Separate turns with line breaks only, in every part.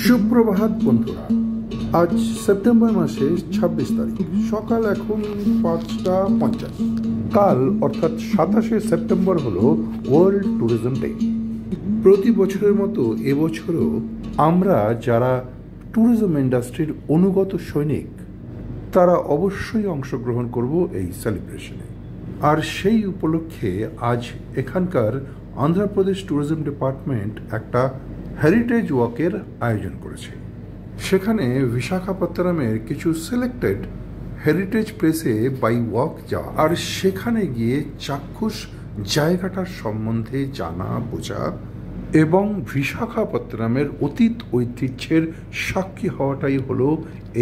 সুপ্রভাত বন্ধুরা, আজ সেপ্টেম্বর মাসের ২৬ তারিখ, সকাল এখন ৫টা ৫০। কাল অর্থাৎ ২৭শে সেপ্টেম্বর হলো ওয়ার্ল্ড ট্যুরিজম ডে। প্রতি বছরের মতো এবছরও আমরা যারা ট্যুরিজম ইন্ডাস্ট্রির অনুগত সৈনিক তারা অবশ্যই অংশগ্রহণ করব এই সেলিব্রেশনে। আর সেই উপলক্ষে আজ এখানকার অন্ধ্রপ্রদেশ ট্যুরিজম ডিপার্টমেন্ট একটা হেরিটেজ ওয়াকের আয়োজন করেছে। সেখানে বিশাখাপত্তনমের কিছু সিলেক্টেড হেরিটেজ প্লেসে বাই ওয়াক যাওয়া আর সেখানে গিয়ে চাক্ষুষ জায়গাটার সম্বন্ধে জানা বোঝা এবং বিশাখাপত্তনমের অতীত ঐতিহ্যের সাক্ষী হওয়াটাই হলো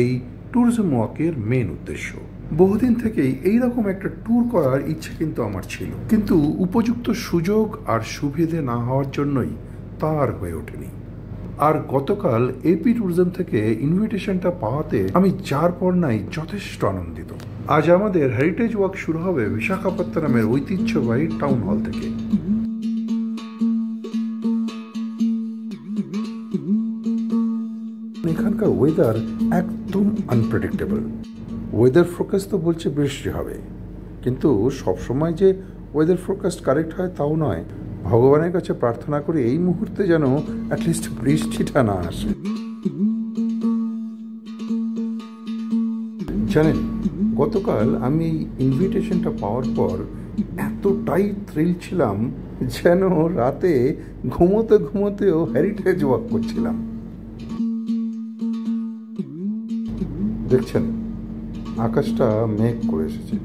এই ট্যুরিজম ওয়াকের মেন উদ্দেশ্য। বহুদিন থেকেই এইরকম একটা ট্যুর করার ইচ্ছে কিন্তু আমার ছিল, কিন্তু উপযুক্ত সুযোগ আর সুবিধে না হওয়ার জন্যই তা আর হয়ে ওঠেনি। আর গতকাল এপি ট্যুরিজম থেকে ইনভিটেশনটা পাওয়াতে আমি যার পর নাই যথেষ্ট আনন্দিত। আজ আমাদের হেরিটেজ ওয়াক শুরু হবে বিশাখাপত্তনমের ঐতিহ্যবাহী টাউন হল থেকে। এখানকার ওয়েদার একদম আনপ্রেডিক্টেবল। ওয়েদার ফোরকাস্ট তো বলছে বৃষ্টি হবে, কিন্তু সবসময় যে ওয়েদার ফোরকাস্ট কারেক্ট হয় তাও নয়। ভগবানের কাছে প্রার্থনা করি এই মুহূর্তে যেন অ্যাটলিস্ট বৃষ্টিটা না আসে। জানেন, গতকাল আমি এই ইনভিটেশনটা পাওয়ার পর এতটাই থ্রিল ছিলাম যেন রাতে ঘুমোতে ঘুমোতেও হেরিটেজ ওয়াক করছিলাম। দেখছেন, আকাশটা মেঘ করে এসেছে,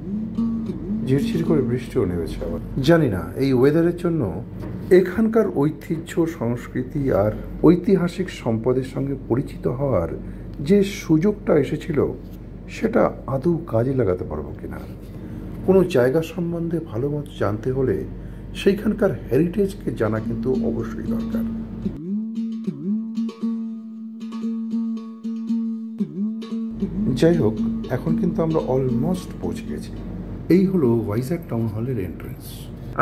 ঝিরঝির করে বৃষ্টিও নেমেছে। আবার জানি না এই ওয়েদারের জন্য এখানকার ঐতিহ্য, সংস্কৃতি আর ঐতিহাসিক সম্পদের সঙ্গে পরিচিত হওয়ার যে সুযোগটা এসেছিল সেটা আদৌ কাজে লাগাতে পারবো কিনা। কোনো জায়গা সম্বন্ধে ভালো মতো জানতে হলে সেইখানকার হেরিটেজকে জানা কিন্তু অবশ্যই দরকার। যাই হোক, এখন কিন্তু আমরা অলমোস্ট পৌঁছে গেছি। এই হলো ভাইজ্যাক টাউন হলের এন্ট্রেন্স,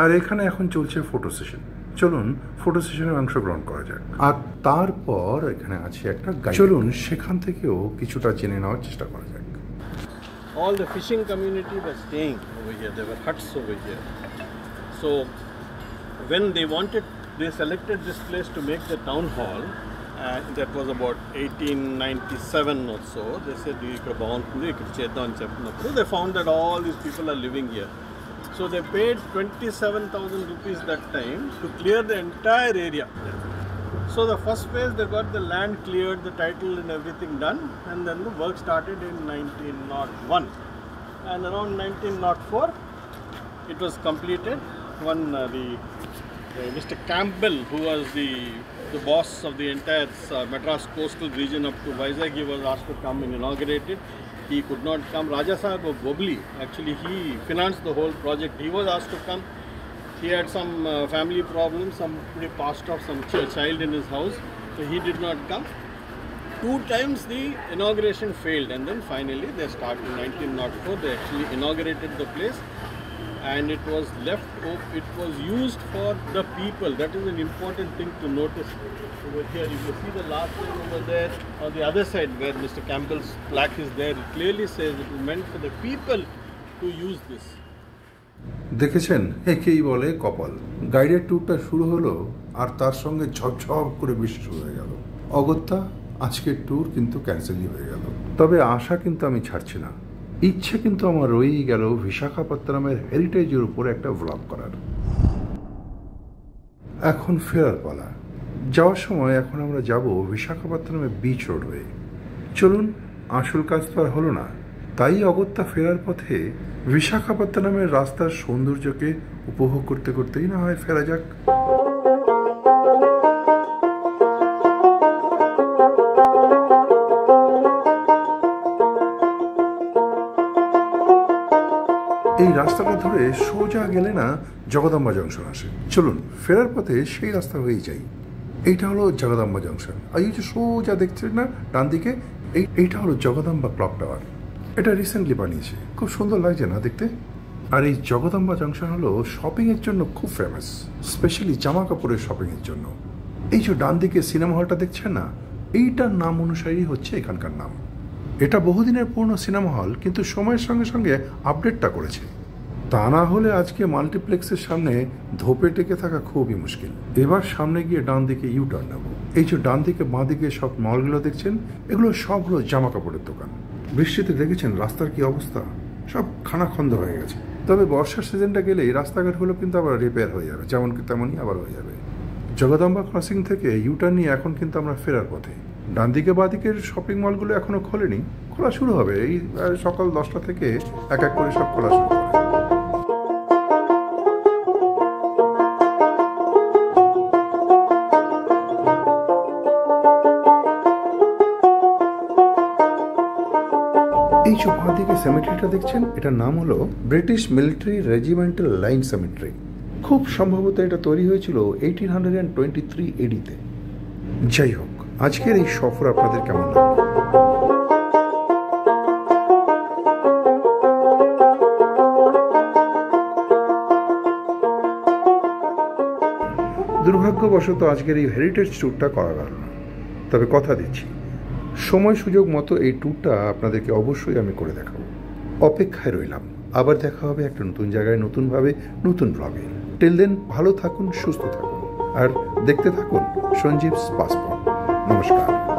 আর এখানে এখন চলছে ফটো সেশন। চলুন ফটো সেশনে অংশগ্রহণ করা যাক। আর তারপর এখানে আছে একটা গাইড, চলুন সেখান থেকেও কিছুটা জেনে নেওয়ার চেষ্টা করা যাক।
All the fishing community was staying over here. There were huts over here. So when they selected this place to make the town hall. That was about 1897 or so. They said they found that all these people are living here. So they paid 27,000 rupees that time to clear the entire area. So the first phase, they got the land cleared, the title and everything done, and then the work started in 1901. And around 1904, it was completed. Mr. Campbell, who was the boss of the entire Madras coastal region up to Vizag, he was asked to come and inaugurate it. He could not come. Raja Sahib of Bobli, actually he financed the whole project. He was asked to come. He had some family problems, somebody passed off some child in his house, so he did not come. 2 times the inauguration failed, and then finally they started in 1904. They actually inaugurated the place. And it was it was used for the people. That is an important thing to notice. Over here, you can see the last name over there. On the other side, where Mr. Campbell's plaque is there, it clearly says it was meant for the people to use this.
দেখেছেন, একেই বলে কপাল। Guided ট্যুরটা শুরু হলো আর তার সঙ্গে ঝপঝপ করে বৃষ্টি শুরু হয়ে গেল। অগত্যা আজকের ট্যুর কিন্তু ক্যান্সেলই হয়ে গেল। তবে আশা কিন্তু আমি ছাড়ছি না। ইচ্ছে কিন্তু আমার রয়েই গেল বিশাখাপত্তনমের হেরিটেজের উপর একটা ভ্লগ করার। এখন ফেরার পালা। যাওয়ার সময় এখন আমরা যাব বিশাখাপত্তনমের বিচ রোড হয়ে। চলুন, আসল কাজ তো আর হলো না, তাই অগত্যা ফেরার পথে বিশাখাপত্তনমের রাস্তার সৌন্দর্যকে উপভোগ করতে করতেই না হয় ফেরা যাক। এই রাস্তাটা ধরে সোজা গেলে না জগদম্বা জংশন আসে। চলুন ফেরার পথে সেই রাস্তা হয়েই যাই। এইটা হলো জগদম্বা জংশন, আর এই যে সোজা দেখছেন না ডান দিকে, এইটা হলো জগদম্বা ক্লক টাওয়ার। এটা রিসেন্টলি বানিয়েছে, খুব সুন্দর লাগছে না দেখতে? আর এই জগদম্বা জংশন হলো শপিংয়ের জন্য খুব ফেমাস, স্পেশালি জামা কাপড়ের শপিংয়ের জন্য। এই যে ডান দিকে সিনেমা হলটা দেখছেন না, এইটার নাম অনুসারেই হচ্ছে এখানকার নাম। এটা বহুদিনের পুরনো সিনেমা হল, কিন্তু সময়ের সঙ্গে সঙ্গে আপডেটটা করেছে। তা না হলে আজকে মাল্টিপ্লেক্সের সামনে ধোপে টেকে থাকা খুবই মুশকিল। এবার সামনে গিয়ে ডান দিকে ইউটার্ন নেব। এই যে ডান দিকে বাঁ দিকে সব মলগুলো দেখছেন, এগুলো সব হলো জামা কাপড়ের দোকান। বৃষ্টিতে দেখেছেন রাস্তার কি অবস্থা, সব খানাখন্দ হয়ে গেছে। তবে বর্ষার সিজনটা গেলে এই রাস্তাঘাটগুলো কিন্তু আবার রিপেয়ার হয়ে যাবে, যেমন তেমনই আবার হয়ে যাবে। জগদম্বা ক্রসিং থেকে ইউটার্ন নিয়ে এখন কিন্তু আমরা ফেরার পথে। ডান দিকে বাঁ দিকের শপিং মলগুলো এখনো খোলেনি, খোলা শুরু হবে এই সকাল 10টা থেকে এক এক করে সব খোলা শুরু হবে। এই যে বাঁ দিকে সেমেট্রিটা দেখছেন, এটার নাম হলো British military regimental line symmetry. খুব সম্ভবত এটা তৈরি হয়েছিল 1823 এডিতে। যাই হোক, আজকের এই সফর আপনাদের কেমন লাগলো? দুর্ভাগ্যবশত আজকের এই হেরিটেজ ট্যুরটা করা গেল না, তবে কথা দিচ্ছি সময় সুযোগ মতো এই ট্যুরটা আপনাদেরকে অবশ্যই আমি করে দেখাবো। অপেক্ষায় রইলাম, আবার দেখা হবে একটা নতুন জায়গায়, নতুনভাবে, নতুন ব্লগে। টিল দেন ভালো থাকুন, সুস্থ থাকুন, আর দেখতে থাকুন সঞ্জীবস পাসপোর্ট। নমস্কার।